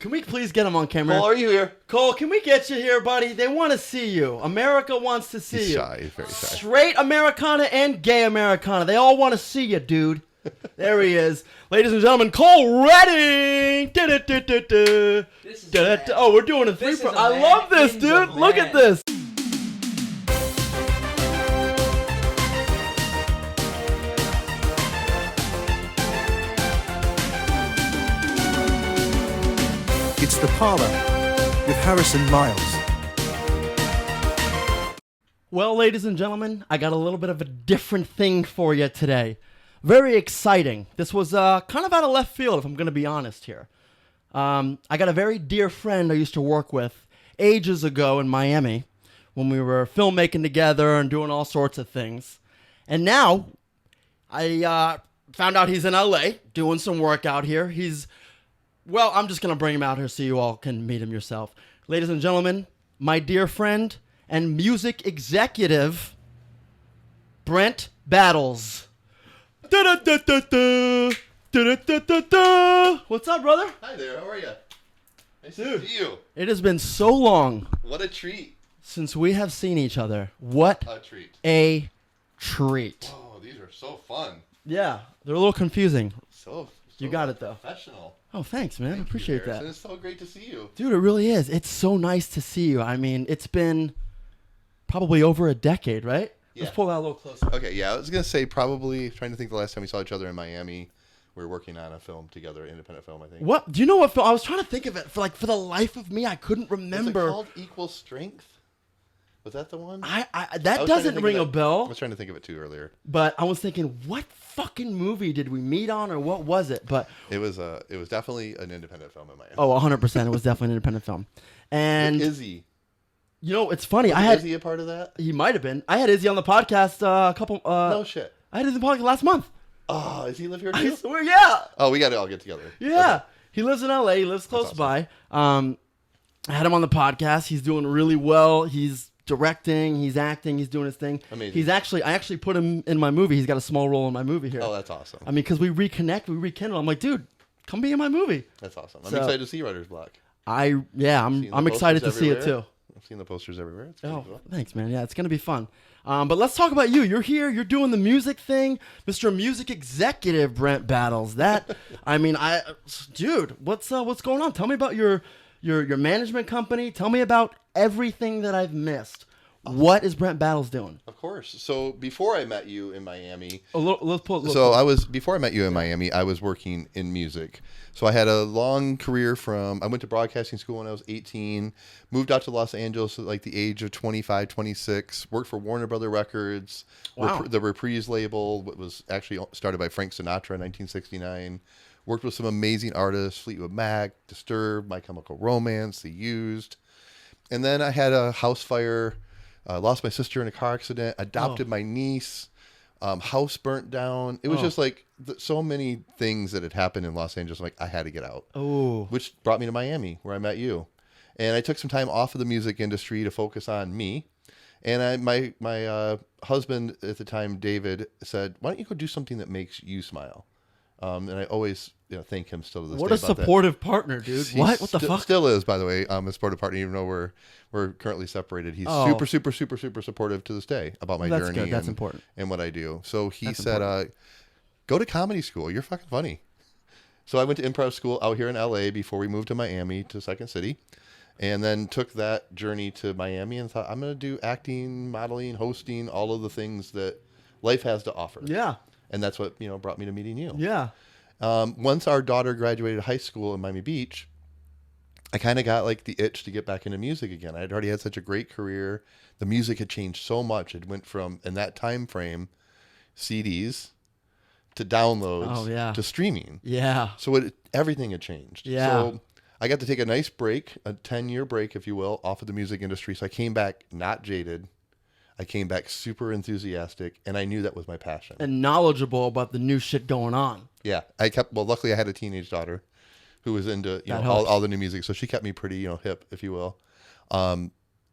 Can we please get him on camera? Cole, are you here? Cole, can we get you here, buddy? They want to see you. America wants to see He's you. shy. He's very shy. Straight Americana and gay Americana. They all want to see you, dude. There he is. Ladies and gentlemen, Cole Redding. Oh, we're doing a three. I love this, dude. Look at this. It's the Parlor with Harris and Myles. Well, ladies and gentlemen, I got a little bit of a different thing for you today. Very exciting. This was kind of out of left field, if I'm going to be honest here. I got a very dear friend I used to work with ages ago in Miami when we were filmmaking together and doing all sorts of things. And now I found out he's in LA doing some work out here. Well, I'm just going to bring him out here so you all can meet him yourself. Ladies and gentlemen, my dear friend and music executive, Brent Battles. What's up, brother? Hi there. How are you? Nice Dude, to see you. it has been so long What a treat. since we have seen each other. What A treat. a treat. Oh, these are so fun. Yeah, they're a little confusing. So You got it, though. Professional. Oh, thanks, man. I Thank you, appreciate Harrison. that. It's so great to see you. Dude, it really is. It's so nice to see you. I mean, it's been probably over a decade, right? Yeah. Let's pull that a little closer. Okay, yeah, I was gonna say probably trying to think the last time we saw each other in Miami. We were working on a film together, independent film, I think. What? Do you know what film? I was trying to think of it. For the life of me, I couldn't remember. Was it called Equal Strength? Was that the one? That I was trying to doesn't think ring of a that- bell. I was trying to think of it too earlier. But I was thinking, what fucking movie did we meet on, or what was it? But It was definitely an independent film in Miami. 100%, it was definitely an independent film. And With Izzy. you know, it's funny. Was I had Izzy a part of that? he might have been. I had Izzy on the podcast a couple. No shit. I had Izzy on the podcast last month. Oh, does he live here I too? swear, yeah. Oh, we got to all get together. Yeah. Okay. He lives in LA. He lives close awesome. by. I had him on the podcast. He's doing really well. He's directing. He's acting. He's doing his thing. Amazing. I actually put him in my movie. He's got a small role in my movie here. Oh, that's awesome. I mean, because we rekindle. I'm like, dude, come be in my movie. That's awesome. I'm So- excited to see Writer's Block. I'm Seeing the excited to posters see it everywhere. too. I've seen the posters everywhere. It's pretty Oh, cool. thanks, man. Yeah, it's gonna be fun. But let's talk about you. You're here. You're doing the music thing, Mr. Music Executive Brent Battles. That, I mean, dude, what's going on? Tell me about your management company. Tell me about everything that I've missed. What is Brent Battles doing? Of course. So before I met you in Miami, Let's pull. before I met you in Miami, I was working in music. So I had a long career I went to broadcasting school when I was 18, moved out to Los Angeles at like the age of 25, 26, worked for Warner Brother Records, Wow. the Reprise label, what was actually started by Frank Sinatra in 1969. Worked with some amazing artists, Fleetwood Mac, Disturbed, My Chemical Romance, The Used. And then I had a house fire, lost my sister in a car accident, adopted my niece, house burnt down. It was just like so many things that had happened in Los Angeles. Like I had to get out. Oh, Which brought me to Miami, where I met you. And I took some time off of the music industry to focus on me. And my husband at the time, David, said, "Why don't you go do something that makes you smile?" And I always thank him still to this what day a about that. supportive partner, dude. He What the fuck? Still is, by the way, a supportive partner, even though we're currently separated. He's Oh. super, super, super, super supportive to this day about my That's journey. good. That's and, important. And what I do. So he That's said, go to comedy school. You're fucking funny. So I went to improv school out here in LA before we moved to Miami to Second City. And then took that journey to Miami and thought, I'm going to do acting, modeling, hosting, all of the things that life has to offer. Yeah. And that's what, brought me to meeting you. Yeah. Once our daughter graduated high school in Miami Beach, I kind of got like the itch to get back into music again. I had already had such a great career. The music had changed so much. It went from, in that time frame, CDs to downloads to streaming. Yeah. So everything had changed. Yeah. So I got to take a nice break, a 10-year break, if you will, off of the music industry. So I came back not jaded. I came back super enthusiastic, and I knew that was my passion. And knowledgeable about the new shit going on. Yeah, luckily I had a teenage daughter who was into all the new music, so she kept me pretty hip, if you will.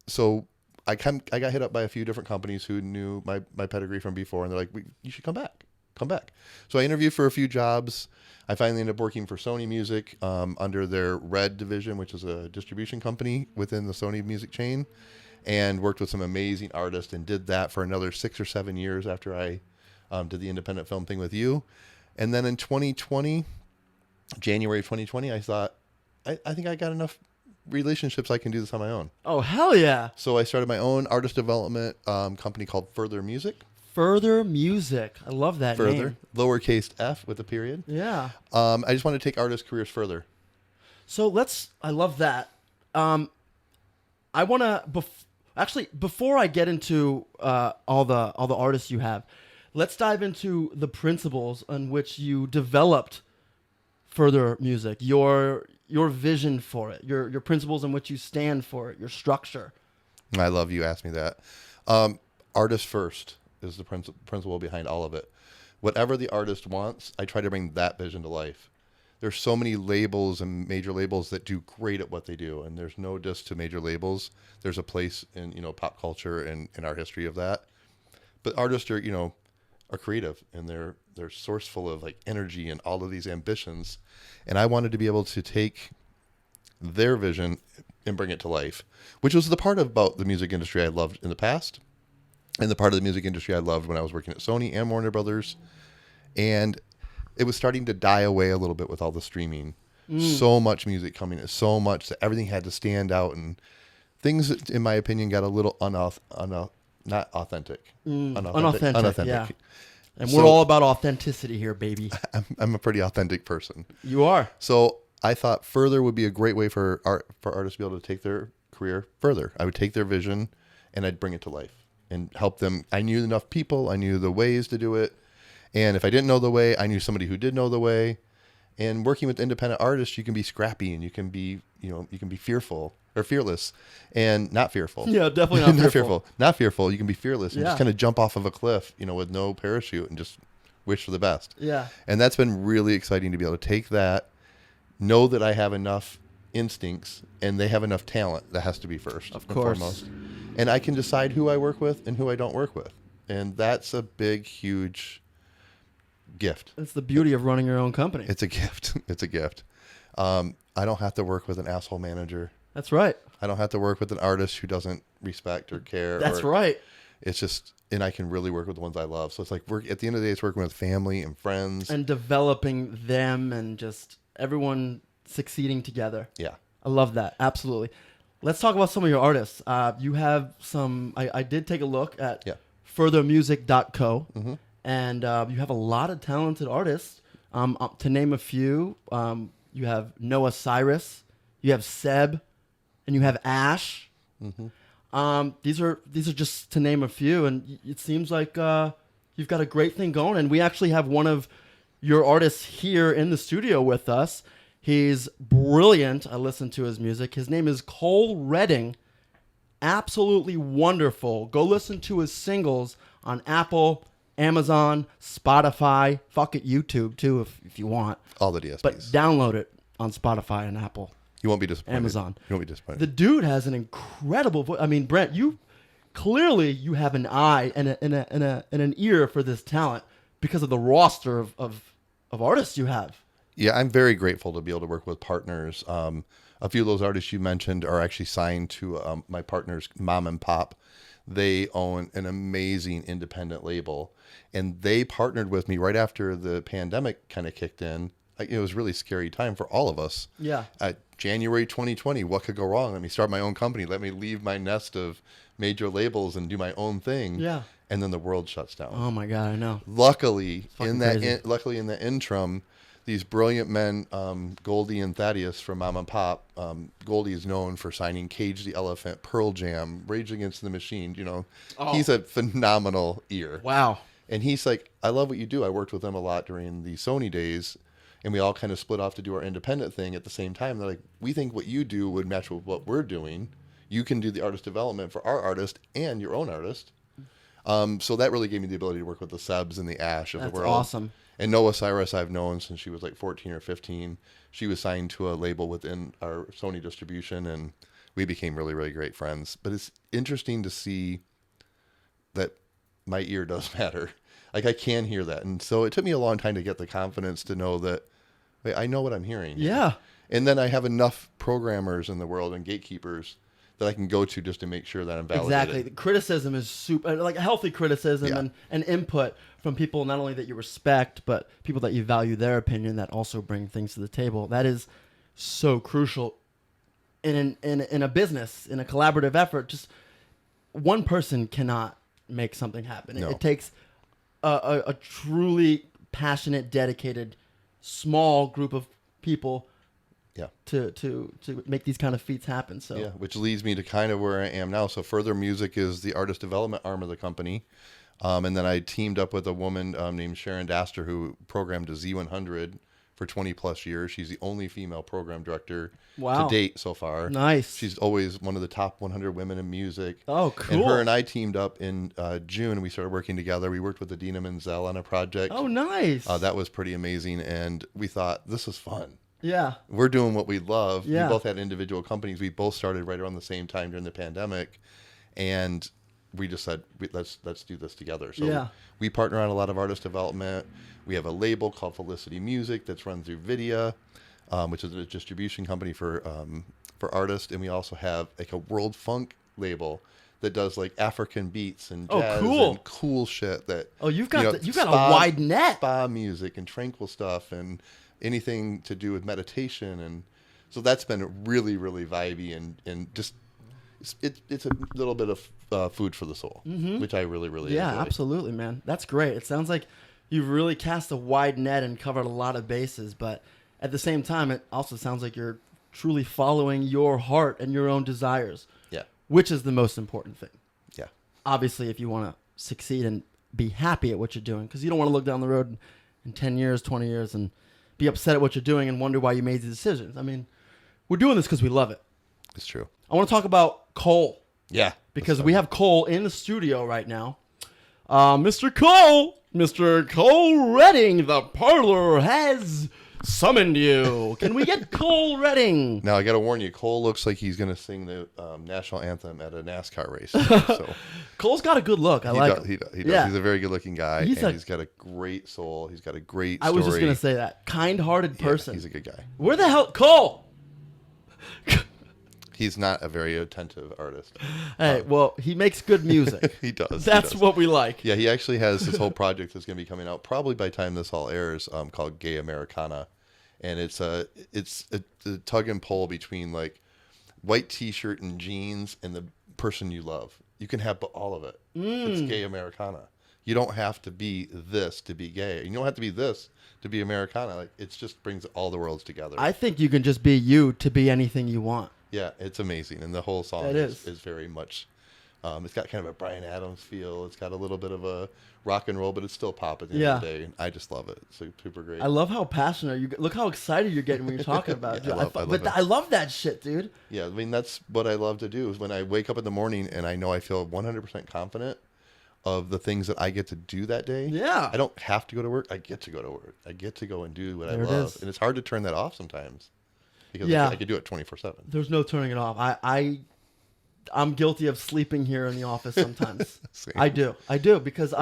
So I got hit up by a few different companies who knew my pedigree from before, and they're like, you should come back. come back. So I interviewed for a few jobs. I finally ended up working for Sony Music under their Red division, which is a distribution company within the Sony Music chain, and worked with some amazing artists and did that for another 6 or 7 years after I did the independent film thing with you. And then in 2020, January 2020, I thought, I think I got enough relationships I can do this on my own. Oh, hell yeah. So I started my own artist development company called Further Music. Further Music. I love that Further, name. lowercase f with a period. Yeah. I just want to take artists' careers further. So I love that. I want to, actually, before I get into all the artists you have, let's dive into the principles on which you developed Further Music, your vision for it, your principles in which you stand for it, your structure. I love you asked me that. Artist first is the principle behind all of it. Whatever the artist wants, I try to bring that vision to life. There's so many labels and major labels that do great at what they do, and there's no diss to major labels. There's a place in pop culture and in our history of that. But artists are creative, and they're sourceful of like energy and all of these ambitions. And I wanted to be able to take their vision and bring it to life, which was the part about the music industry I loved in the past, and the part of the music industry I loved when I was working at Sony and Warner Brothers. And it was starting to die away a little bit with all the streaming. So much music coming in, so much that everything had to stand out, and things, in my opinion, got a little not authentic. Unauthentic. Yeah. And we're all about authenticity here, baby. I'm a pretty authentic person. You are. So I thought Further would be a great way for artists to be able to take their career further. I would take their vision and I'd bring it to life and help them. I knew enough people. I knew the ways to do it. And if I didn't know the way, I knew somebody who did know the way. And working with independent artists, you can be scrappy and you can be fearful or fearless and not fearful. Yeah, definitely not fearful. Not fearful. You can be fearless and Yeah. just kind of jump off of a cliff, with no parachute and just wish for the best. Yeah. And that's been really exciting to be able to take that, know that I have enough instincts and they have enough talent. That has to be first. Of course. Foremost. And I can decide who I work with and who I don't work with. And that's a big, huge gift. It's the beauty of running your own company. It's a gift. It's a gift. I don't have to work with an asshole manager. That's right. I don't have to work with an artist who doesn't respect or care. That's right. It's just, and I can really work with the ones I love. So it's like at the end of the day, it's working with family and friends. And developing them and just everyone succeeding together. Yeah. I love that. Absolutely. Let's talk about some of your artists. You have some, I did take a look at furthermusic.co, and you have a lot of talented artists. To name a few, you have Noah Cyrus, you have Seb, and you have ASHE. These are just to name a few, and it seems like you've got a great thing going. And we actually have one of your artists here in the studio with us. He's brilliant. I listen to his music. His name is Cole Redding. Absolutely wonderful. Go listen to his singles on Apple, Amazon, Spotify. Fuck it, YouTube too if you want. All the DSPs. But download it on Spotify and Apple. You won't be disappointed. Amazon. You won't be disappointed. The dude has an incredible voice. I mean, Brent, you have an eye and an ear for this talent because of the roster of artists you have. Yeah, I'm very grateful to be able to work with partners. A few of those artists you mentioned are actually signed to my partner's mom and pop. They own an amazing independent label, and they partnered with me right after the pandemic kind of kicked in. It was a really scary time for all of us. Yeah. January 2020, what could go wrong? Let me start my own company. Let me leave my nest of major labels and do my own thing. Yeah. And then the world shuts down. Oh my God, I know. Luckily, in crazy. the interim, these brilliant men, Goldie and Thaddeus from Mom and Pop. Goldie is known for signing Cage the Elephant, Pearl Jam, Rage Against the Machine. He's a phenomenal ear. Wow. And he's like, I love what you do. I worked with them a lot during the Sony days, and we all kind of split off to do our independent thing at the same time. They're like, we think what you do would match with what we're doing. You can do the artist development for our artist and your own artist. So that really gave me the ability to work with the Sebs and the ASHE of That's the world. awesome. And Noah Cyrus I've known since she was like 14 or 15. She was signed to a label within our Sony distribution, and we became really, really great friends. But it's interesting to see that my ear does matter. Like I can hear that. And so it took me a long time to get the confidence to know that, wait, I know what I'm hearing. Yeah. And then I have enough programmers in the world and gatekeepers that I can go to just to make sure that I'm validated. Exactly. The criticism is super, like healthy criticism Yeah. and input from people not only that you respect, but people that you value their opinion that also bring things to the table. That is so crucial in a business, in a collaborative effort. Just one person cannot make something happen. No. It takes a truly passionate, dedicated, small group of people Yeah. to make these kind of feats happen. So Yeah, which leads me to kind of where I am now. So Further Music is the artist development arm of the company. And then I teamed up with a woman named Sharon Daster who programmed a Z100 for 20 plus years. She's the only female program director Wow. to date so far. Nice. She's always one of the top 100 women in music. Oh, cool. And her and I teamed up in June and we started working together. We worked with Adina Menzel on a project. Oh, nice. That was pretty amazing. And we thought, this is fun. Yeah. We're doing what we love. Yeah. We both had individual companies. We both started right around the same time during the pandemic, and we just said, let's do this together. So Yeah. we partner on a lot of artist development. We have a label called Felicity Music that's run through Vidya, which is a distribution company for artists, and we also have like a world funk label that does like African beats and Oh, jazz cool. and cool shit. That Oh, you've got a spa- wide net. spa music and tranquil stuff and anything to do with meditation. And so that's been really, really vibey and just it's a little bit of food for the soul, which I really, really Yeah, enjoy. absolutely, man. That's great. It sounds like you've really cast a wide net and covered a lot of bases, but at the same time, it also sounds like you're truly following your heart and your own desires, Yeah, which is the most important thing. yeah, Obviously, if you want to succeed and be happy at what you're doing, because you don't want to look down the road in 10 years, 20 years, and be upset at what you're doing and wonder why you made the decisions. I mean, we're doing this because we love it. it's true. I want to talk about Cole, Yeah, because we have Cole in the studio right now. Mr. Cole Redding, the Parlor has summoned you. Can we get Cole Redding? Now I got to warn you, Cole looks like he's going to sing the national anthem at a NASCAR race. So Cole's got a good look. I like him. he does. Yeah. He's a very good-looking guy, He's he's got a great soul. He's got a great I story. was just going to say that. Kind-hearted Yeah, person. he's a good guy. Where the hell? Cole! He's not a very attentive artist. Hey, well, he makes good music. He does. That's he does. what we like. Yeah, he actually has this whole project that's going to be coming out probably by the time this all airs, called Gay Americana, and it's a tug and pull between like white T-shirt and jeans and the person you love. You can have all of it. It's Gay Americana. You don't have to be this to be gay. You don't have to be this to be Americana. Like it just brings all the worlds together. I think you can just be you to be anything you want. Yeah, it's amazing, and the whole song It is is. very much. It's got kind of a Bryan Adams feel. It's got a little bit of a rock and roll, but it's still pop at the end of the day. And I just love it. It's like, super great. I love how passionate you get. Look how excited you're getting when you're talking about it. Yeah, dude. I love it. I love that shit, dude. Yeah, I mean that's what I love to do. Is when I wake up in the morning and I know I feel 100% confident of the things that I get to do that day. Yeah. I don't have to go to work. I get to go to work. I get to go and do what There I it love, is. and it's hard to turn that off sometimes because Yeah. I could do it 24/7. There's no turning it off. I'm guilty of sleeping here in the office sometimes. Same. I do because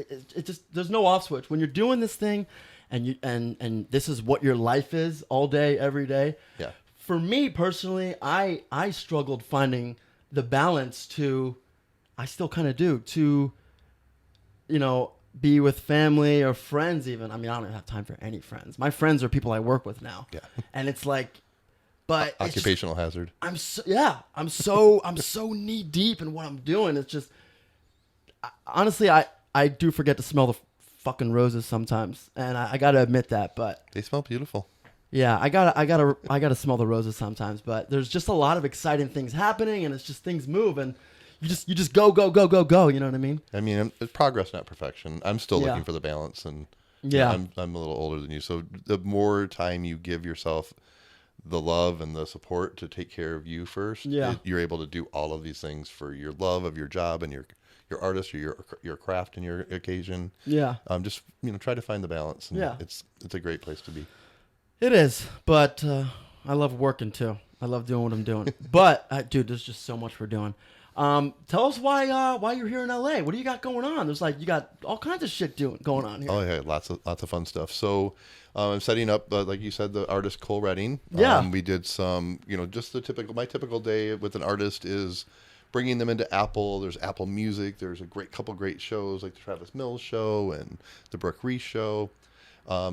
it just there's no off switch when you're doing this thing, and this is what your life is all day every day. Yeah. For me personally, I struggled finding the balance to, I still kind of do, to, be with family or friends even. I mean, I don't even have time for any friends. My friends are people I work with now. Yeah. And it's like, but it's just- Occupational hazard. I'm so knee deep in what I'm doing. It's just, honestly, I do forget to smell the fucking roses sometimes, and I gotta admit that. But They smell beautiful. yeah, I gotta smell the roses sometimes. But there's just a lot of exciting things happening, and it's just things move, and you just go. You know what I mean? I mean, it's progress, not perfection. I'm still Yeah. looking for the balance, and Yeah. I'm a little older than you, so the more time you give yourself the love and the support to take care of you first, Yeah. you're able to do all of these things for your love of your job and your artist or your craft and your occasion. Yeah. Just try to find the balance. And Yeah. it's a great place to be. It is, but I love working too. I love doing what I'm doing. But, dude, there's just so much we're doing. Tell us why you're here in LA. What do you got going on? There's like you got all kinds of shit going on here. Oh yeah, lots of fun stuff. So I'm setting up, like you said, the artist Cole Redding. Yeah. We did some, just my typical day with an artist is bringing them into Apple. There's Apple Music. There's a couple great shows like the Travis Mills show and the Brooke Reese show.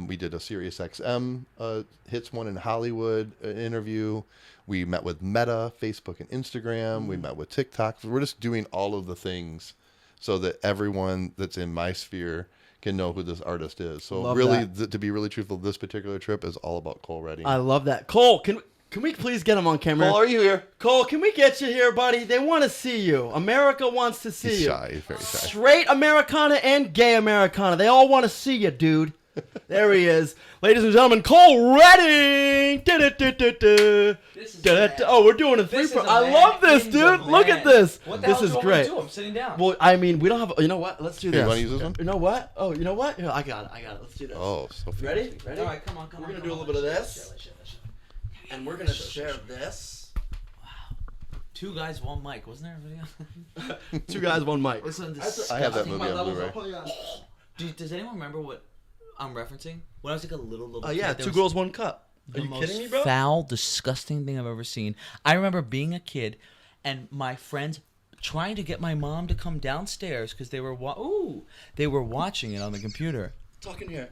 We did a Sirius XM hits one in Hollywood interview. We met with Meta, Facebook, and Instagram. We met with TikTok. We're just doing all of the things so that everyone that's in my sphere can know who this artist is. So Love really, that. to be really truthful, this particular trip is all about Cole Redding. I love that. Cole, can we please get him on camera? Cole, are you here? Cole, can we get you here, buddy? They want to see you. America wants to see He's you. shy. He's very shy. Straight Americana and gay Americana. They all want to see you, dude. There he is. Ladies and gentlemen, Cole Redding. Oh, we're doing a three. I love this, dude. Look at this. What the This hell is do you want me great. to do? I'm sitting down. Well, I mean, we don't have. You know what? Let's do Here, this. you want to use this one? You know what? Oh, you know what? Here, I got it. Let's do this. Oh, so You ready? All right, come on. We're gonna do a little bit of this, and we're gonna share this. Two guys, one mic. Wasn't there a video? Two guys, one mic. Listen, I have that movie on Blu-ray. Does anyone remember what I'm referencing? When I was like a little Oh yeah, kid, there two was girls, one cup. Are the you most kidding me, bro? foul, disgusting thing I've ever seen. I remember being a kid and my friends trying to get my mom to come downstairs because they were watching it on the computer. Talking here.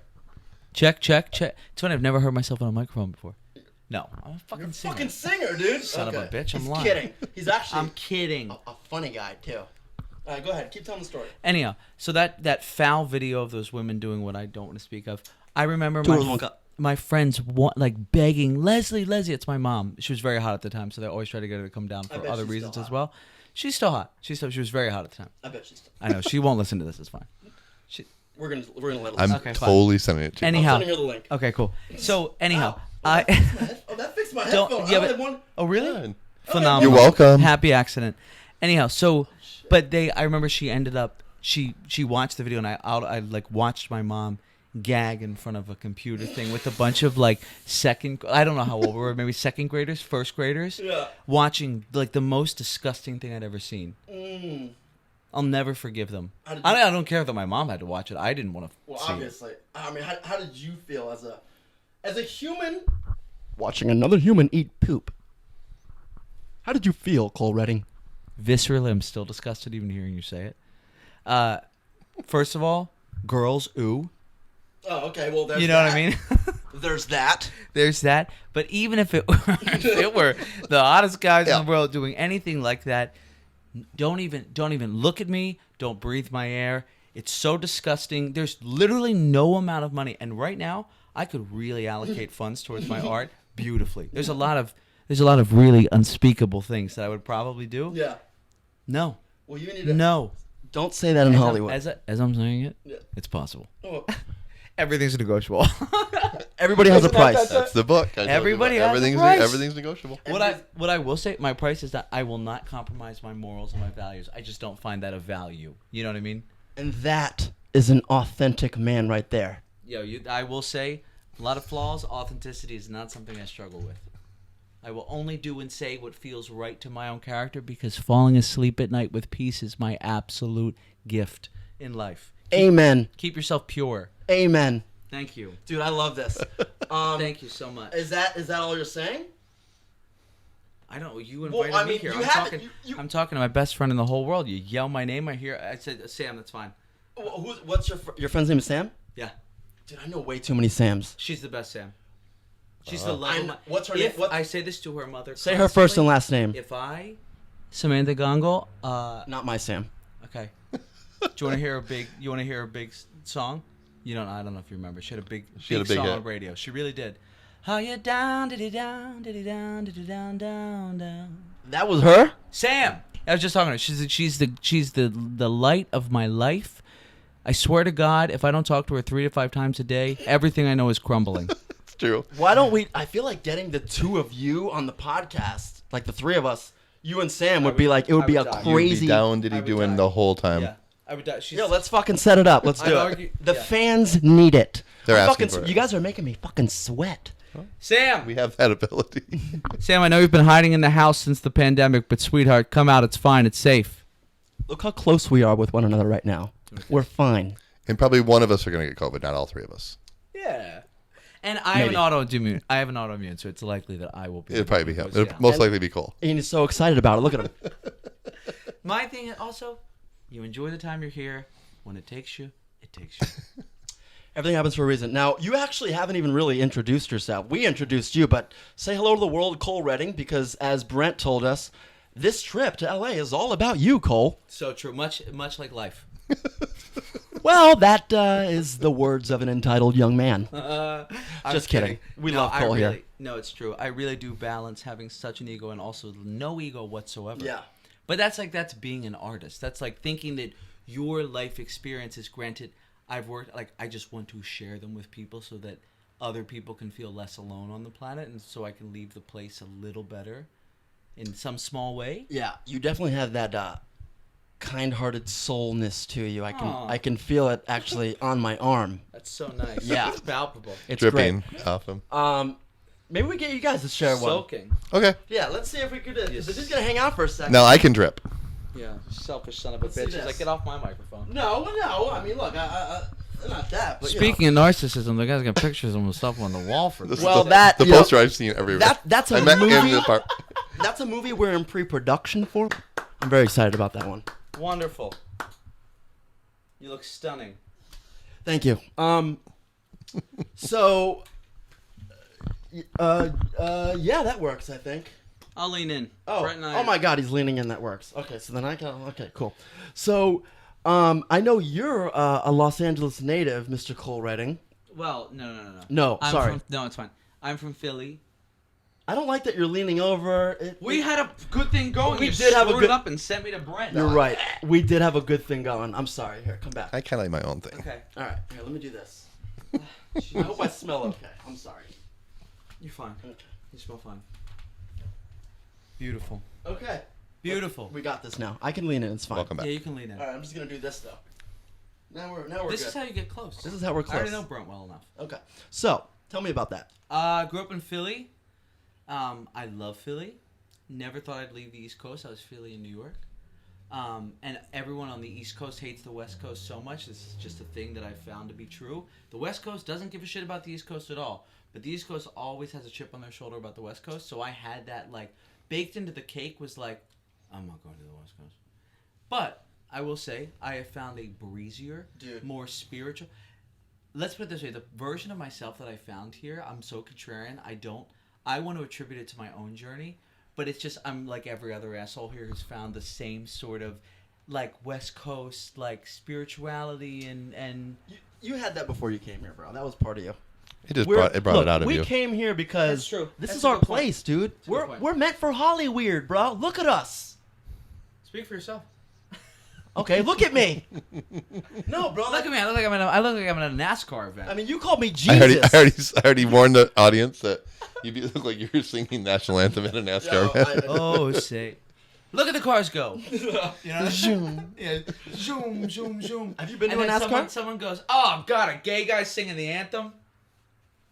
Check. It's funny, I've never heard myself on a microphone before. No, I'm a fucking singer. Fucking singer, dude. Son of a bitch, I'm He's lying. kidding. He's actually I'm kidding. a funny guy too. All right, go ahead. Keep telling the story. Anyhow, so that foul video of those women doing what I don't want to speak of, I remember my friends begging, Leslie, it's my mom. She was very hot at the time, so they always try to get her to come down for bet other she's reasons still as hot. well. She's still hot. She was very hot at the time. I bet she's still. I know she won't listen to this. It's fine. We're gonna let her I'm listen. Okay, totally sending it to you. Anyhow, I'm sending her the link. okay, cool. So anyhow, Oh, that fixed my Don't- headphone. yeah, I but- had one. oh really? Good. Phenomenal. You're welcome. Happy accident. Anyhow, so but I remember she ended up she watched the video and I watched my mom gag in front of a computer thing with a bunch of I don't know how old we were, maybe second graders, first graders, Yeah. watching the most disgusting thing I'd ever seen. I'll never forgive them. I don't care that my mom had to watch it. I didn't want to Well, see obviously. I mean, how did you feel as a human watching another human eat poop? How did you feel, Cole Redding? it. Viscerally, I'm still disgusted even hearing you say it. First of all, girls, ooh. Oh, okay. Well, there's You know what I mean? There's that. There's that. But even if it were the hottest guys in the world doing anything like that, don't even look at me. Don't breathe my air. It's so disgusting. There's literally no amount of money, and right now I could really allocate funds towards my art beautifully. There's a lot of really unspeakable things that I would probably do. Yeah. No. Well, you need to. No. Don't say that in Hollywood. As I'm saying it, Yeah. it's possible. Oh. Everything's negotiable. Everybody has a price. That's the book. I told you Everybody about. has a price. Everything's negotiable. What I will say, my price is that I will not compromise my morals and my values. I just don't find that of value. You know what I mean? And that is an authentic man right there. I will say, a lot of flaws. Authenticity is not something I struggle with. I will only do and say what feels right to my own character because falling asleep at night with peace is my absolute gift in life. Amen. Keep yourself pure. Amen. Thank you. Dude, I love this. Thank you so much. Is that all you're saying? I don't know. You Well, invited I me mean, here. you I'm have- talking. you- I'm talking to my best friend in the whole world. You yell my name. I said, Sam. That's fine. What's your friend's name is Sam? Yeah. Dude, I know way too many Sams. She's the best, Sam. She's the love of my... What's her name? I say this to her mother. Say her first and constantly. last name. Samantha Gongo. Not my Sam. Okay. Do you want to hear a big? You want to hear a big song? You don't. I don't know if you remember. She had a big had a big song hit. on radio. She really did. How you down, diddy down, diddy down, diddy down, down, down. That was her? Sam. I was just talking to her. She's the light of my life. I swear to God, if I don't talk to her 3 to 5 times a day, everything I know is crumbling. It's true. Why don't we? I feel like getting the two of you on the podcast, like the three of us, you and Sam would be like, it would be a die. You'd crazy. be down Diddy I would doing die. the whole time. Yeah. I would die. Yeah, let's fucking set it up. Let's do I'd it. argue- The yeah. fans need it. They're I'm asking fucking, for it. You guys are making me fucking sweat. Sam. We have that ability. Sam, I know you've been hiding in the house since the pandemic, but sweetheart, come out. It's fine. It's safe. Look how close we are with one another right now. We're fine. And probably one of us are going to get COVID, not all three of us. Yeah. And I have an autoimmune. So it's likely that I will be. It'll probably be him. Yeah. It'll most likely be Cole. And he's so excited about it. Look at him. My thing is also, you enjoy the time you're here. When it takes you, it takes you. Everything happens for a reason. Now, you actually haven't even really introduced yourself. We introduced you, but say hello to the world, Cole Redding, because as Brent told us, this trip to LA is all about you, Cole. So true. Much like life. Well, that is the words of an entitled young man. Just kidding. We love Cole here. No, it's true. I really do balance having such an ego and also no ego whatsoever. Yeah. But that's being an artist. That's like thinking that your life experiences, granted, I just want to share them with people so that other people can feel less alone on the planet and so I can leave the place a little better in some small way. Yeah, you definitely have that kind-hearted soulness to you. I can feel it actually on my arm. That's so nice. Yeah. It's palpable. It's Dripping great. off him. Maybe we get you guys to share one. Soaking. Okay. Yeah, let's see if we could. So just gonna hang out for a second. Now I can drip. Yeah, selfish son of a Let's see bitch. He's this. like, get off my microphone. No. I mean, look, not that. But, Speaking of narcissism, the guy's got pictures of himself on the wall for This is Well, the, that- the you know, poster I've seen everywhere. that's a I met movie. in the park. That's a movie we're in pre-production for. I'm very excited about that one. Wonderful. You look stunning. Thank you. So, yeah, that works. I think. I'll lean in. Oh, Brent and I oh my God, he's leaning in. That works. Okay, so then I can. Okay, cool. So, I know you're a Los Angeles native, Mr. Cole Redding. Well, no. No, sorry. No, it's fine. I'm from Philly. I don't like that you're leaning over. We had a good thing going. We You did have a screwed good- it up and sent me to Brent. You're right. We did have a good thing going. I'm sorry. Here, come back. I kind of like my own thing. Okay. All right. Here, let me do this. I hope I smell okay. I'm sorry. You're fine. Okay. You smell fine. Beautiful. Okay. Beautiful. We got this now. I can lean in. It's fine. Welcome back. Yeah, you can lean in. All right. I'm just gonna do this though. Now we're This good. is how you get close. This is how we're I close. already know Brent well enough. Okay. So tell me about that. Grew up in Philly. I love Philly. Never thought I'd leave the East Coast. I was Philly in New York. And everyone on the East Coast hates the West Coast so much. This is just a thing that I found to be true. The West Coast doesn't give a shit about the East Coast at all. But the East Coast always has a chip on their shoulder about the West Coast. So I had that, like, baked into the cake was like, I'm not going to the West Coast. But I will say, I have found a breezier, more spiritual. Let's put it this way. The version of myself that I found here, I'm so contrarian. I want to attribute it to my own journey. But it's just, I'm like every other asshole here who's found the same sort of, like, West Coast, like, spirituality and You had that before you came here, bro. That was part of you. It just brought it out of we you. came here because That's true. this That's is a our good point. place, dude. a good point. We're meant for Hollyweird, bro. Look at us. Speak for yourself. Okay, look at me. No, bro. Look at me. I look like I'm at a NASCAR event. I mean, you called me I Jesus. already warned the audience that you look like you were singing national anthem in a NASCAR event. Oh, say. Look at the cars go. You know? Zoom. Yeah. Zoom, zoom, zoom. Have you been And to a then NASCAR? someone goes, oh, God, a gay guy singing the anthem?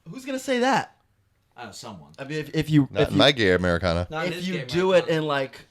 Who's gonna say that? I know, someone. I mean, if you Not my gay Americana. Not in if this you gay do it Americana. in like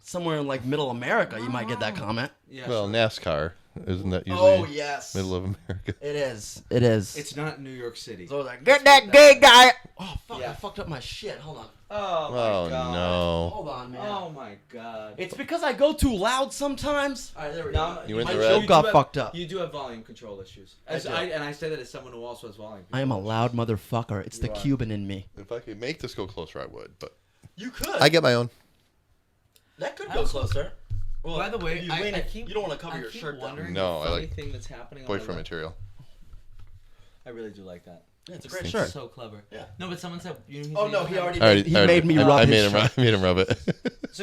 somewhere in like middle America, you might get that comment. Yeah, Well, sure. NASCAR, isn't that usually Oh yes, middle of America? it is. It is. It's not New York City. So like, get that gay guy. Oh fuck! Yeah. I fucked up my shit. Hold on. Oh, my Oh God. no! Hold on, man. Oh, my God. It's because I go too loud sometimes. All right, there we No, go. You went My the joke red? got fucked up. You do have volume control issues. I do. And I say that as someone who also has volume control. I am a loud motherfucker. It's the You are. Cuban in me. If I could make this go closer, I would. But You could. I get my own. That could I go also- closer. Well, By the way, if you, I- lean I it, keep- you don't want to cover I your keep shirt down. wondering No, the I funny like thing that's happening on boyfriend my left. material. I really do like that. Yeah, it's a Just great think shirt. So clever. Yeah. No, but someone said. You Oh no, he already I already, made me rub I his made him. shirt. I made him rub it.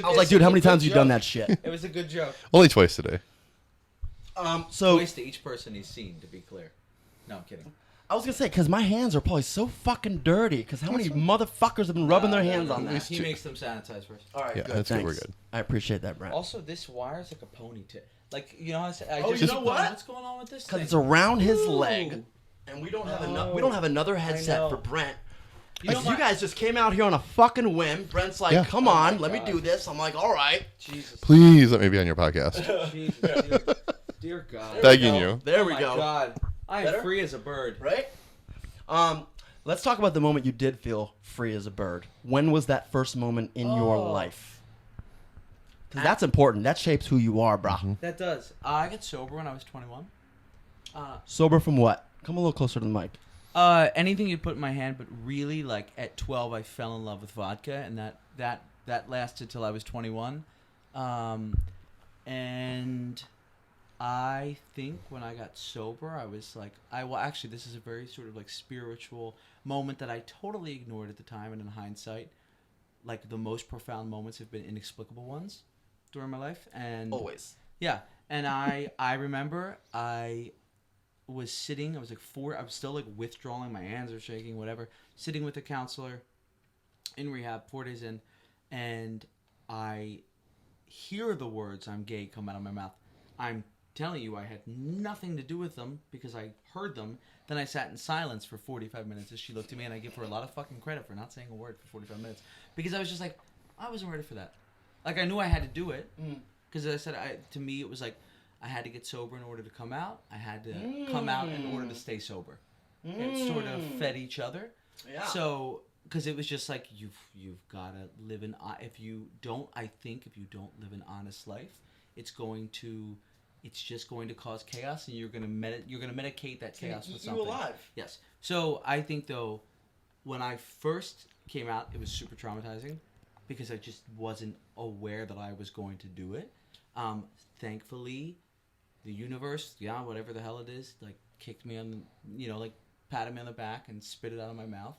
I was like, dude, how many times have you done that shit? It was a good joke. Only twice today. So Twice to each person he's seen, to be clear. No, I'm kidding. I was gonna say, because my hands are probably so fucking dirty. Because how many motherfuckers have been rubbing their hands on that? He makes them sanitize first. All right, Yeah, good. that's good, Thanks. we're good. I appreciate that, Brent. Also, this wire is like a ponytail. Like, you know how I said, Oh, you know what? What's going on with this Because thing? it's around his Ooh. leg, and we don't have enough. We don't have another headset know. for Brent. You know You guys just came out here on a fucking whim. Brent's like, Yeah. come on, let me do this. I'm like, all right. Jesus. Please let me be on your podcast. Jesus. Dear God. Begging you. There Oh we my go. God. I am Better? free as a bird. Right? Let's talk about the moment you did feel free as a bird. When was that first moment in your life? Because that's important. That shapes who you are, brah. That does. I got sober when I was 21. Sober from what? Come a little closer to the mic. Anything you put in my hand, but really, like at 12, I fell in love with vodka, and that lasted till I was 21. And I think when I got sober, I was like, actually, this is a very sort of like spiritual moment that I totally ignored at the time, and in hindsight, like the most profound moments have been inexplicable ones during my life, and Always. yeah, and I remember I was sitting. I was like I was still like withdrawing. My hands are shaking. Whatever. Sitting with a counselor in rehab, 4 days in, and I hear the words "I'm gay" come out of my mouth. I'm telling you, I had nothing to do with them because I heard them. Then I sat in silence for 45 minutes as she looked at me, and I give her a lot of fucking credit for not saying a word for 45 minutes because I was just like, I wasn't ready for that. Like I knew I had to do it because I said, to me it was like I had to get sober in order to come out. I had to come out in order to stay sober. It sort of fed each other. Yeah. So, because it was just like you've got to live in. If you don't live an honest life, it's just going to cause chaos, and you're gonna medicate that chaos with something. You alive. Yes. So I think though, when I first came out, it was super traumatizing because I just wasn't aware that I was going to do it. Thankfully, the universe, whatever the hell it is, like kicked me on, like patted me on the back and spit it out of my mouth.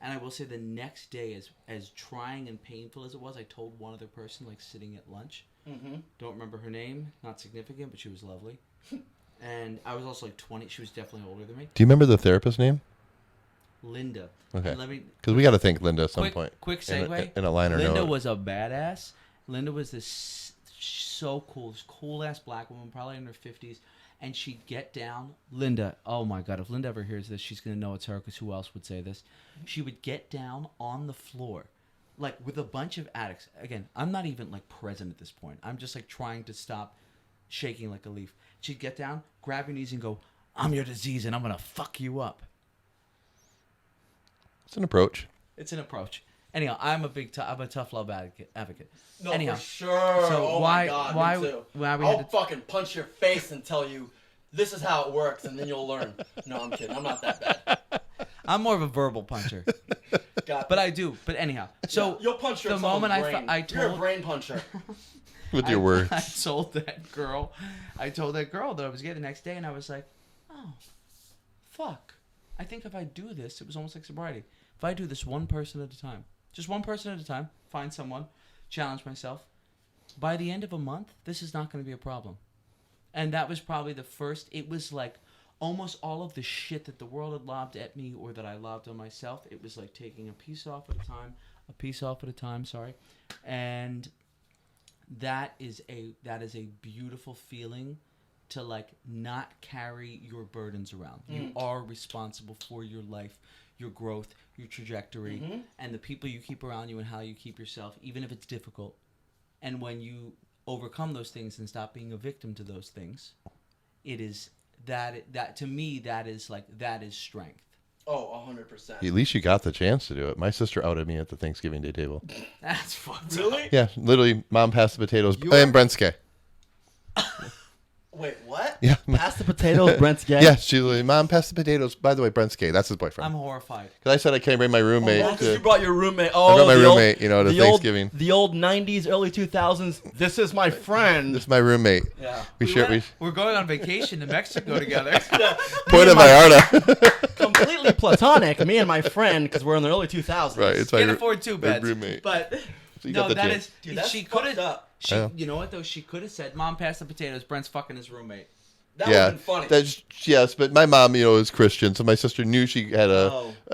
And I will say the next day, as trying and painful as it was, I told one other person, like sitting at lunch. Don't remember her name, not significant, but she was lovely. And I was also like 20. She was definitely older than me. Do you remember the therapist's name? Linda. Okay. Let me. Because we got to thank Linda at some point. Quick segue. In a liner note. Linda was a badass. Linda was this so cool ass black woman, probably in her 50s, and she'd get down. Linda, oh my God, if Linda ever hears this, she's gonna know it's her, because who else would say this? She would get down on the floor, like with a bunch of addicts. Again, I'm not even like present at this point. I'm just like trying to stop shaking like a leaf. She'd get down, grab your knees, and go, "I'm your disease, and I'm gonna fuck you up." It's an approach. It's an approach. Anyhow, I'm a tough love advocate. No, Anyhow, for sure. so oh why- my God, why- me too. why we I'll had to- fucking punch your face and tell you this is how it works, and then you'll learn. No, I'm kidding. I'm not that bad. I'm more of a verbal puncher, but I do. But anyhow, so you'll punch the moment brain. I You're a told brain puncher. With your words. I told that girl that I was gay the next day, and I was like, oh, fuck. I think if I do this, it was almost like sobriety. If I do this one person at a time, just one person at a time, find someone, challenge myself, by the end of a month, this is not going to be a problem. And that was probably the first. It was like almost all of the shit that the world had lobbed at me or that I lobbed on myself. It was like taking a piece off at a time, sorry. And that is a beautiful feeling to like not carry your burdens around. You are responsible for your life, your growth, your trajectory, and the people you keep around you and how you keep yourself, even if it's difficult. And when you overcome those things and stop being a victim to those things, it is that to me that is strength. Oh, 100%. At least you got the chance to do it. My sister outed me at the Thanksgiving Day table. That's fucked up. Really? Yeah, literally, Mom passed the potatoes. And Brent's gay. Wait, what? Yeah. Pass the potatoes, Brent's gay? Yeah, she's like, Mom, pass the potatoes. By the way, Brent's gay. That's his boyfriend. I'm horrified. Because I said I can't bring my roommate. Oh, because you brought your roommate. I Oh, brought my the roommate, old, to the Thanksgiving. The old 90s, early 2000s. This is my friend. This is my roommate. Yeah. We're going on vacation to Mexico together. Puerto Vallarta. Completely platonic, me and my friend, because we're in the early 2000s. Right, it's my Can't afford two my beds. roommate. But So you no, got the that chance. is. Dude, that's she fucked could have. up. Yeah. You know what though? She could have said, "Mom, pass the potatoes. Brent's fucking his roommate." That would have been funny. Yes, but my mom, is Christian, so my sister knew she had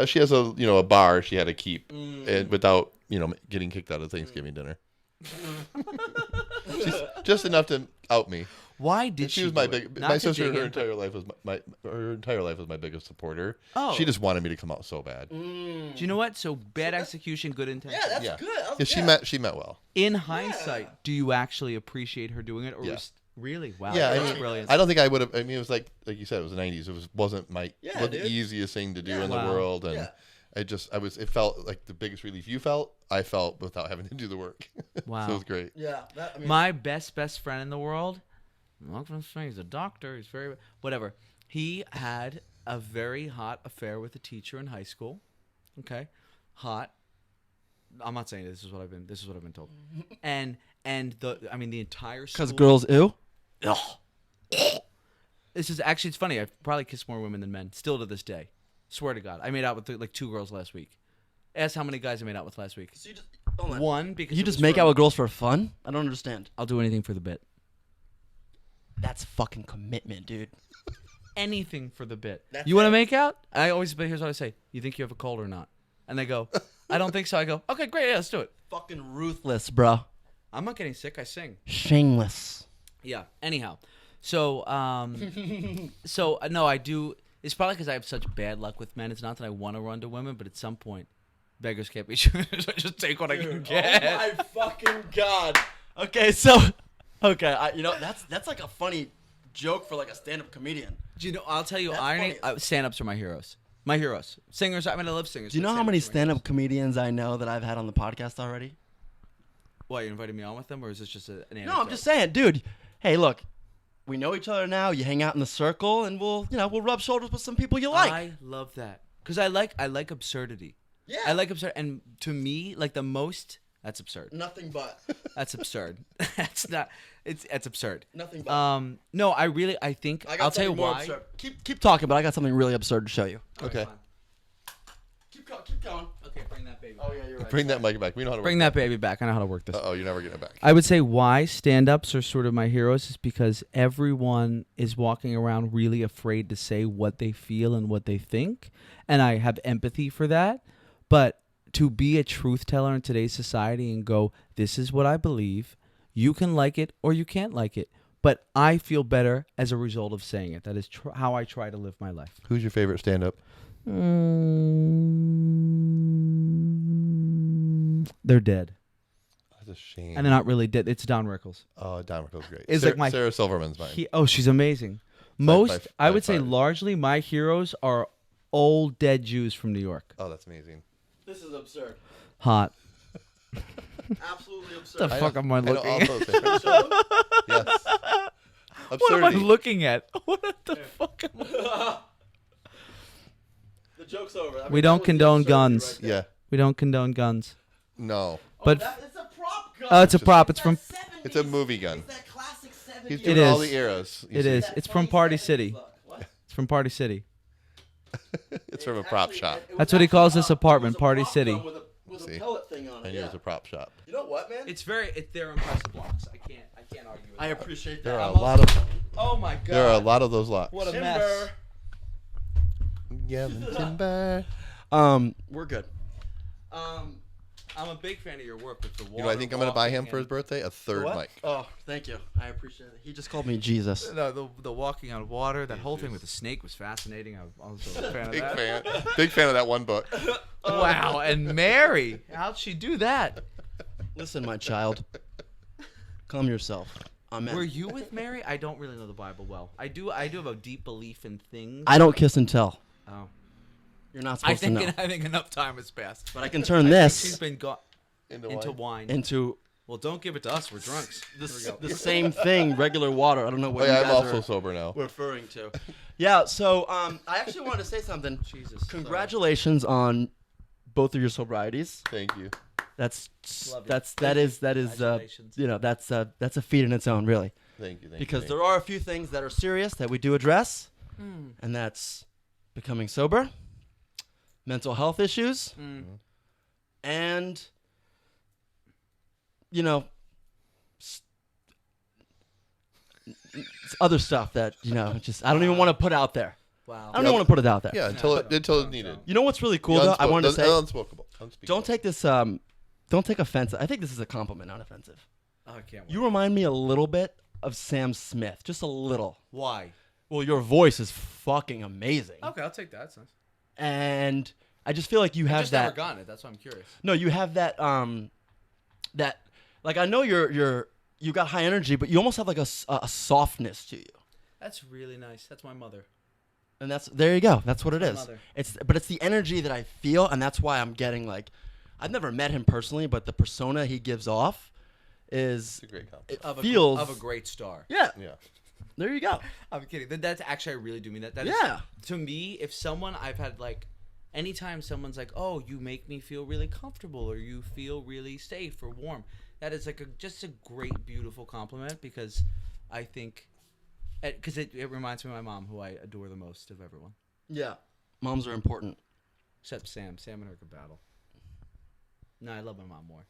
she has a bar she had to keep, and without getting kicked out of Thanksgiving dinner. Just enough to out me. Why did And she she was do my it? big. Not My to sister, dig her in, entire life was her entire life was my biggest supporter. Oh. She just wanted me to come out so bad. Do you know what? So bad execution, good intention. Yeah, that's Yeah, good. yeah. She meant well. In hindsight, do you actually appreciate her doing it, or Yeah. really? Wow, Yeah, that's I mean, brilliant. I don't think I would have. I mean, it was like you said, it was the '90s. It wasn't the dude. easiest thing to do in Wow. the world, and Yeah. it felt like the biggest relief you felt. I felt without having to do the work. Wow. So it was great. Yeah. My best friend in the world, I'm not gonna say he's a doctor. He's very whatever. He had a very hot affair with a teacher in high school. Okay, hot. I'm not saying this is what I've been. This is what I've been told. And the entire school. Because girls, ew. This is actually, it's funny. I've probably kissed more women than men, still to this day. Swear to God, I made out with like 2 girls last week. Ask how many guys I made out with last week. So you just, hold on. One, because You it just was make for- out with girls for fun? I don't understand. I'll do anything for the bit. That's fucking commitment, dude. Anything for the bit. That's You want to it. make out? But here's what I say. You think you have a cold or not? And they go, I don't think so. I go, okay, great, yeah, let's do it. Fucking ruthless, bro. I'm not getting sick. I sing. Shameless. Yeah. Anyhow, so no, I do. It's probably because I have such bad luck with men. It's not that I want to run to women, but at some point, beggars can't be choosers. I just take what I can get. Oh my fucking god. Okay, so that's like a funny joke for like a stand-up comedian. Do you know? I'll tell you, That's irony. funny. Stand-ups are my heroes. My heroes, singers. I love singers. Do you but know how many stand-ups are my heroes. stand-up comedians I know that I've had on the podcast already? Why, you invited me on with them, or is this just an anecdote? No, I'm just saying, dude. Hey, look, we know each other now. You hang out in the circle, and we'll rub shoulders with some people you like. I love that because I like absurdity. Yeah. I like absurd, and to me, like the most. That's absurd. Nothing but. That's absurd. That's not. That's absurd. Nothing but. No, I think I got I'll tell you something more why. absurd. Keep talking, but I got something really absurd to show you. Okay. Fine. Keep going. Okay, bring that baby. Oh yeah, you're right. Bring that mic back. We know how to Bring that baby back. I know how to work this. Oh, you're never getting it back. I would say why stand-ups are sort of my heroes is because everyone is walking around really afraid to say what they feel and what they think, and I have empathy for that. But to be a truth teller in today's society and go, this is what I believe, you can like it or you can't like it, but I feel better as a result of saying it. That is how I try to live my life. Who's your favorite stand-up? They're dead, That's a shame. and they're not really dead. It's Don Rickles. Oh, Don Rickles great. It's Sarah, like my- Sarah Silverman's mine. She's amazing. I would say by far. largely my heroes are old dead Jews from New York. Oh, that's amazing. This is absurd. Hot. Absolutely absurd. The fuck am I I know looking all at? those things. Yes. What am I Absurdity. looking at? What the fuck am I? The joke's over. I mean, We that don't was the condone absurdity guns. right there. Yeah. We don't condone guns. No. But It's a prop gun. oh, it's a prop. It's that from 70s It's a movie gun. It's that classic 70s. He's It doing all is. the eras. you It see. is. That It's from Party 20s City. look. What? It's from Party City. It's from a prop shop. It was That's what he calls actually this a- apartment, it was a Party prop City. gun With a See. pellet thing on I it. knew it Yeah. was a prop shop. You know what, man? They're impressive blocks. I can't argue with I appreciate There that. are a lot of Oh my god. there are a lot of those locks. What a Timber. mess. Yeah, timber. We're good. I'm a big fan of your work with the water. You know, I think I'm gonna buy him for his birthday a third What? mic. Oh, thank you. I appreciate it. He just called me Jesus. The walking on water, that whole thing with the snake was fascinating. I was a fan of Big that. fan. Big fan of that one book. Wow, and Mary, how'd she do that? Listen, my child. Calm yourself. Amen. Were you with Mary? I don't really know the Bible well. I do have a deep belief in things. I don't kiss and tell. Oh. You're not I supposed to know. think enough time has passed. But I can turn She's this been into wine. into Well, don't give it to us. We're drunks. the same thing, regular water. I don't know Oh, what yeah, you I'm guys also are sober now. referring to. Yeah, so I actually wanted to say something. Jesus. Congratulations on both of your sobrieties. Thank you. That's Love you. that is Congratulations. that's a feat in its own, really. Thank you. Thank Because you. there are a few things that are serious that we do address, and that's becoming sober, mental health issues, and other stuff that just I don't even want to put out there. Wow. I don't even want to put it out there. Yeah, until it's needed. You know what's really cool though? I wanted to say, unspeakable. don't take this don't take offense. I think this is a compliment, not offensive. Oh, I can't wait. You remind me a little bit of Sam Smith, just a little. Why? Well, your voice is fucking amazing, Okay, I'll take that. That's nice. and I just feel like you I've have just that. never gotten it. That's why I'm curious. No, you have that. That like I know you got high energy, but you almost have like a softness to you. That's really nice. That's my mother. And there you go. That's what it my is. mother. But it's the energy that I feel, and that's why I'm getting like, I've never met him personally, but the persona he gives off is It's a great compliment. it feels Of a great star. yeah. Yeah. There you go. I'm kidding. That's actually, I really do mean that. That Yeah. is, to me, if someone I've had like, anytime someone's like, "Oh, you make me feel really comfortable," or "You feel really safe or warm," that is like just a great, beautiful compliment because I think, because it reminds me of my mom, who I adore the most of everyone, Yeah. Moms are important. except Sam. Sam and her could battle. No, I love my mom more.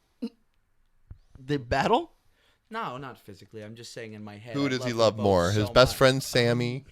They battle. No, not physically. I'm just saying in my head. Who I does he them love both more? His so best much. friend Sammy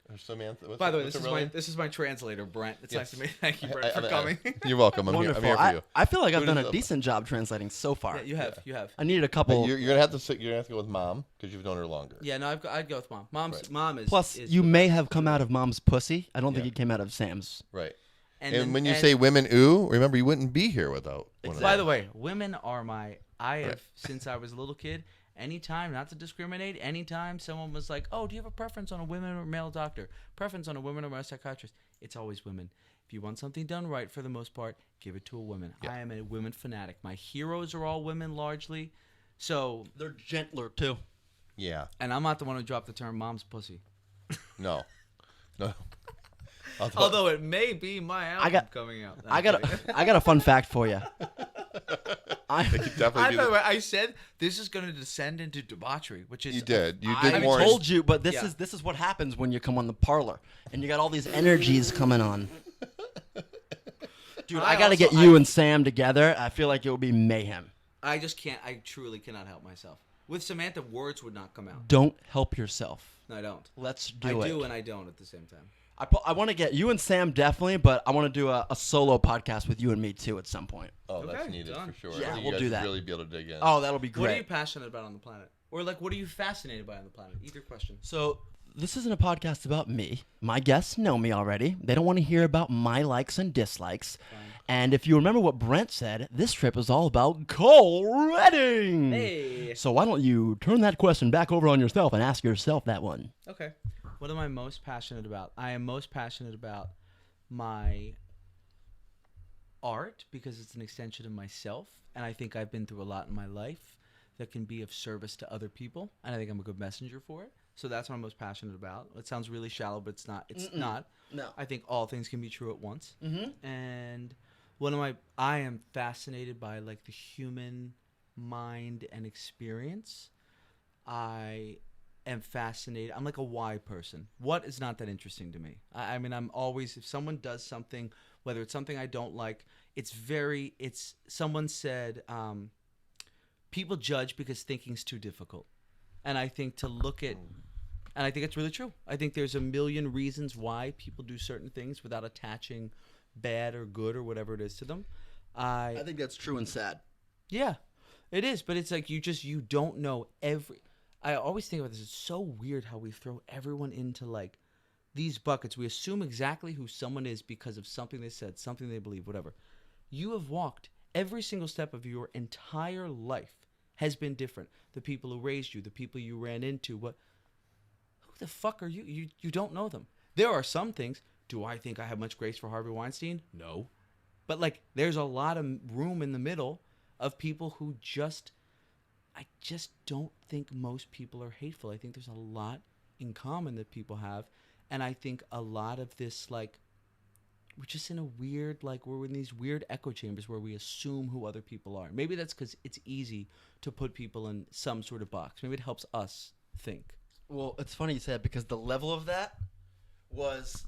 or Samantha? By the way, what's this her is real name? this is my translator, Brent. It's nice Yes. to meet. Thank you, Brent, for I- coming. You're welcome. I'm Wonderful. here for you. I feel like I've Who done does a he decent job translating so far. Yeah, you have. You have. I needed a couple. You're gonna have to go with mom because you've known her longer. Yeah, no, I'd go with mom. Right. Mom is. Plus, is you the may best. have come out of mom's pussy. I don't think Yeah. you came out of Sam's. Right. And then- when you say women, ooh, remember you wouldn't be here without one of By them. the way, women are my. I have Right. since I was a little kid. Anytime, not to discriminate, anytime someone was like, "Oh, do you have a preference on a women or male doctor? Preference on a woman or male psychiatrist?" It's always women. If you want something done right, for the most part, give it to a woman. Yeah. I am a women fanatic. My heroes are all women largely, so They're gentler too. Yeah. and I'm not the one who dropped the term "mom's pussy." No. No. Although it may be my album got- coming out. I got a fun fact for you. definitely do By the that. way, I said this is going to descend into debauchery, which is You did. You I did more. told you, but this Yeah. is what happens when you come on the Parlor and you got all these energies coming on. Dude, I got to get you and Sam together. I feel like it would be mayhem. I just can't. I truly cannot help myself. With Samantha, words would not come out. Don't help yourself. No, I don't. Let's I do it. do and I don't at the same time. I want to get you and Sam definitely, but I want to do a solo podcast with you and me too at some point. Oh, that's Okay, needed done. for sure. Yeah, I think we'll you guys do would that. really be able to dig in. Oh, that'll be What are you great. passionate about on the planet? Or like, what are you fascinated by on the planet? Either question. So this isn't a podcast about me. My guests know me already. They don't want to hear about my likes and dislikes. And if you remember what Brent said, this trip is all about Cole Redding. Hey. So why don't you turn that question back over on yourself and ask yourself that one? Okay. What am I most passionate about? I am most passionate about my art because it's an extension of myself, and I think I've been through a lot in my life that can be of service to other people, and I think I'm a good messenger for it. So that's what I'm most passionate about. It sounds really shallow, but it's not. It's not. No. I think all things can be true at once. Mm-hmm. And I am fascinated by like the human mind and experience. I am fascinated. I'm like a why person. What is not that interesting to me? I mean, I'm always, if someone does something, whether it's something I don't like, someone said, people judge because thinking's too difficult. And I think and I think it's really true. I think there's a million reasons why people do certain things without attaching bad or good or whatever it is to them. I think that's true and sad. Yeah, it is. But it's like you don't know I always think about this. It's so weird how we throw everyone into like these buckets. We assume exactly who someone is because of something they said, something they believe, whatever. You have walked every single step of your entire life has been different. The people who raised you, the people you ran into, who the fuck are you? You don't know them. There are some things. Do I think I have much grace for Harvey Weinstein? No. But like there's a lot of room in the middle of people who I just don't think most people are hateful. I think there's a lot in common that people have. And I think a lot of this, like, we're just in a weird, like, we're in these weird echo chambers where we assume who other people are. Maybe that's because it's easy to put people in some sort of box. Maybe it helps us think. Well, it's funny you said because the level of that was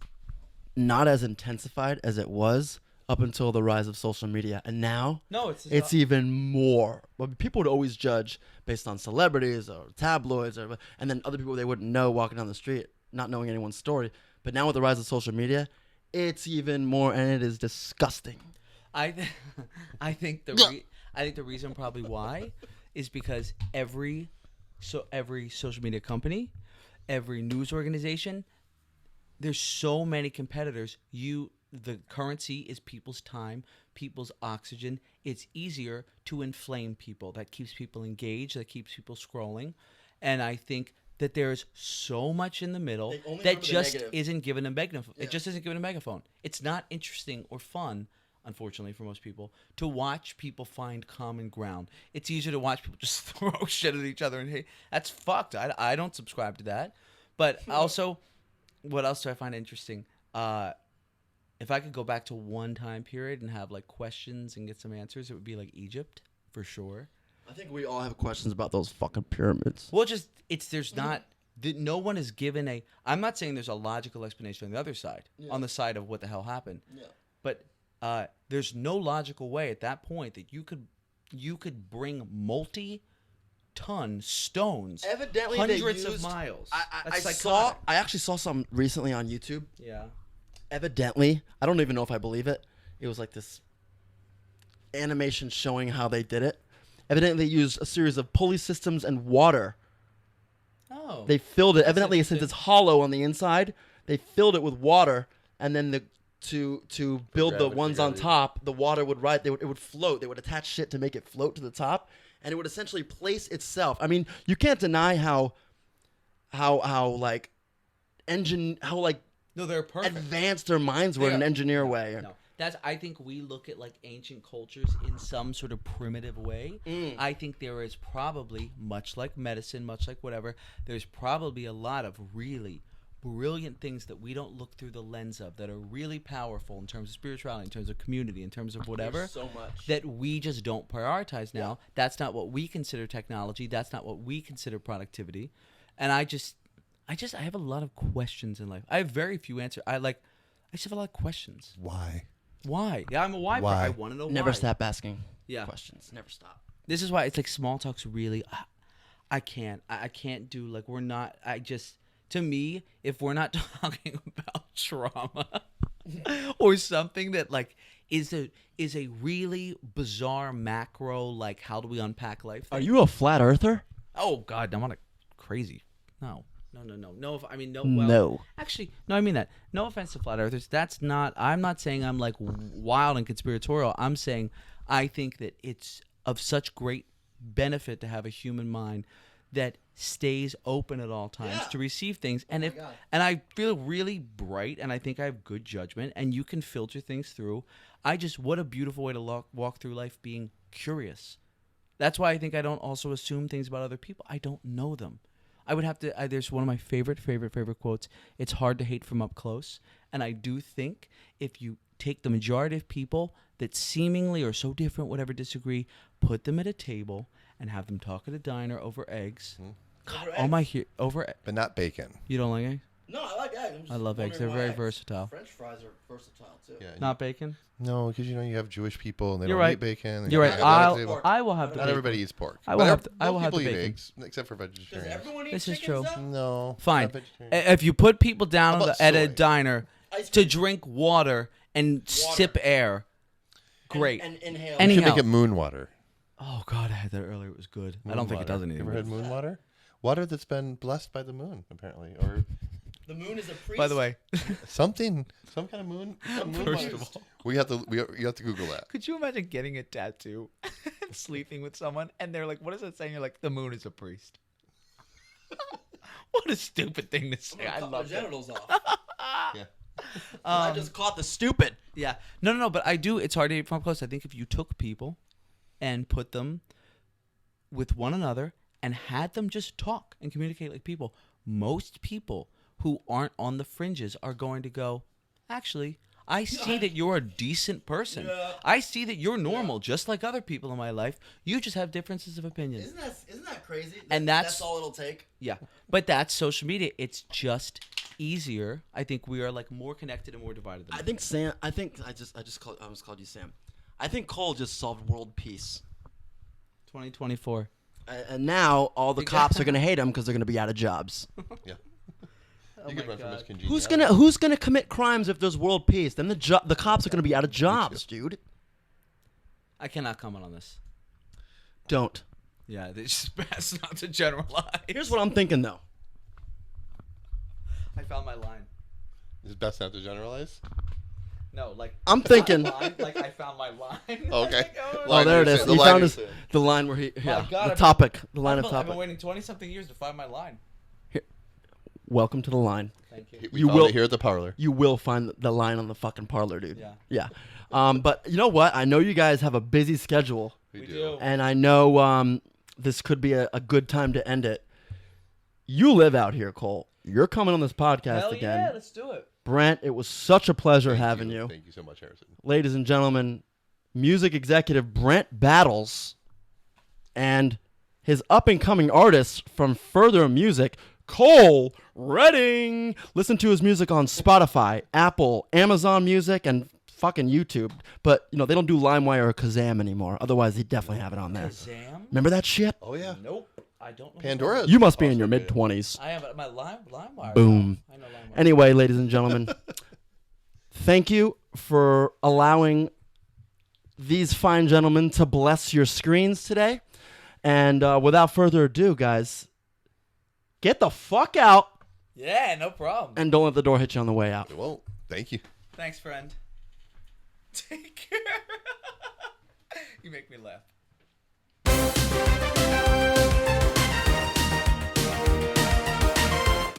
not as intensified as it was up until the rise of social media. And now it's even more. But people would always judge based on celebrities or tabloids, and then other people they wouldn't know walking down the street, not knowing anyone's story. But now with the rise of social media, it's even more, and it is disgusting. I think the reason probably why is because every every social media company, every news organization. There's so many competitors. The currency is people's time, people's oxygen. It's easier to inflame people. That keeps people engaged. That keeps people scrolling. And I think that there's so much in the middle They only that remember the just negative. isn't given a megaphone. Yeah. It just isn't given a megaphone. It's not interesting or fun, unfortunately for most people, to watch people find common ground. It's easier to watch people just throw shit at each other and hey, that's fucked. I don't subscribe to that. But also, what else do I find interesting? If I could go back to one time period and have like questions and get some answers, it would be like Egypt for sure. I think we all have questions about those fucking pyramids. Well, there's not no one is given a. I'm not saying there's a logical explanation on the other side, on the side of what the hell happened. Yeah. But there's no logical way at that point that you could bring multi-ton stones, Evidently, hundreds they of used, miles. I That's saw. psychotic. I actually saw some recently on YouTube. Yeah. Evidently, I don't even know if I believe it. It was like this animation showing how they did it. Evidently, they used a series of pulley systems and water. Oh. They filled it. That's Evidently, since interesting. it's hollow on the inside, they filled it with water, and then to build the gravity- ones on gravity. top, the water would ride. It would float. They would attach shit to make it float to the top, and it would essentially place itself. I mean, you can't deny how like No, they're perfect. advanced their minds were in an engineer way. No, I think we look at like ancient cultures in some sort of primitive way. I think there is probably, much like medicine, much like whatever, there's probably a lot of really brilliant things that we don't look through the lens of that are really powerful in terms of spirituality, in terms of community, in terms of whatever. There's so much. That we just don't prioritize now. That's not what we consider technology. That's not what we consider productivity. And I have a lot of questions in life. I have very few answers. I just have a lot of questions. Why? Why? Yeah, I'm a why. Why? I want to know why. Never stop asking Yeah. questions. Never stop. This is why it's like small talk's really. I can't do like we're not. To me, if we're not talking about trauma or something that like is a really bizarre macro, like how do we unpack life? Are you a flat earther? Oh God, I'm not a crazy. No. No, I mean no. Well, No. Actually, no. I mean that. No offense to flat earthers. That's not. I'm not saying I'm like wild and conspiratorial. I'm saying I think that it's of such great benefit to have a human mind that stays open at all times to receive things. And and I feel really bright, and I think I have good judgment, and you can filter things through. What a beautiful way to walk through life, being curious. That's why I think I don't also assume things about other people. I don't know them. I would have to. There's one of my favorite quotes. It's hard to hate from up close, and I do think if you take the majority of people that seemingly are so different, whatever, disagree, put them at a table and have them talk at a diner over eggs. God, all my over. But not bacon. You don't like eggs? No, I like eggs. I love eggs. They're very versatile. French fries are versatile too. Yeah. Not bacon. No, because you have Jewish people and they You're don't right. eat bacon. and You're you right. have that at the table. I will have the Not bacon. everybody eats pork. I will have the Most people eat bacon. eggs, except for vegetarians. Everyone eat This is chickens, true. though? No. Fine. not vegetarian. If you put people down How about at a soy? diner Ice to cream. drink water and sip air, great. And inhale. You should Anyhow. make it moon water. Oh God, I had that earlier. It was good. I Moon don't think it water. does You anything. ever had moon water? Water that's been blessed by the moon, apparently, or the moon is a priest. By the way, some kind of moon. Some moon First water. of all. You have to Google that. could you imagine getting a tattoo and sleeping with someone and they're like, "What is that saying?" You're like, "The moon is a priest." What a stupid thing to say. I Cut my love it. genitals off. Yeah. I just caught the stupid. Yeah. No. But I do. It's hard to hate from up close. I think if you took people and put them with one another and had them just talk and communicate like people, most people who aren't on the fringes are going to go, actually, I see that you're a decent person. Yeah. I see that you're normal, just like other people in my life. You just have differences of opinion. Isn't that crazy? And that's all it'll take. Yeah. But that's social media. It's just easier. I think we are like more connected and more divided than I think Sam. I almost called you Sam. I think Cole just solved world peace. 2024. And now all the You cops got- are gonna hate him because they're gonna be out of jobs. Yeah. Oh You could my run from his God. congeniality. Who's gonna commit crimes if there's world peace? Then the cops are gonna be out of jobs, dude. I cannot comment on this. Don't. Yeah, they just best not to generalize. Here's what I'm thinking, though. I found my line. It's best not to generalize. No, like I'm thinking. like I found my line. Okay. Oh, there it is. The He line found you're his, saying. the line where he, yeah, God, the topic, the line of I've been topic. waiting 20-something years to find my line. Welcome to the line. Thank you. We You found will- it here at the parlor. You will find the line on the fucking Parlor, dude. Yeah. Yeah. But you know what? I know you guys have a busy schedule, We do. and I know this could be a good time to end it. You live out here, Cole. You're coming on this podcast Hell again. yeah, let's do it. Brent, it was such a pleasure Thank having you. Thank you so much, Harrison. Ladies and gentlemen, music executive Brent Battles and his up-and-coming artist from Further Music, Cole Redding. Listen to his music on Spotify, Apple, Amazon Music, and fucking YouTube. But, they don't do LimeWire or Kazam anymore. Otherwise, he'd definitely have it on there. Kazam? Remember that shit? Oh yeah. Nope. I don't know. Pandora. You must be in your Also good. mid-20s. I am at my LimeWire. Boom. I know LimeWire. Anyway, ladies and gentlemen, thank you for allowing these fine gentlemen to bless your screens today. And without further ado, guys, get the fuck out Yeah, no problem. and don't let the door hit you on the way out. It won't. Thank you. Thanks, friend. Take care. You make me laugh.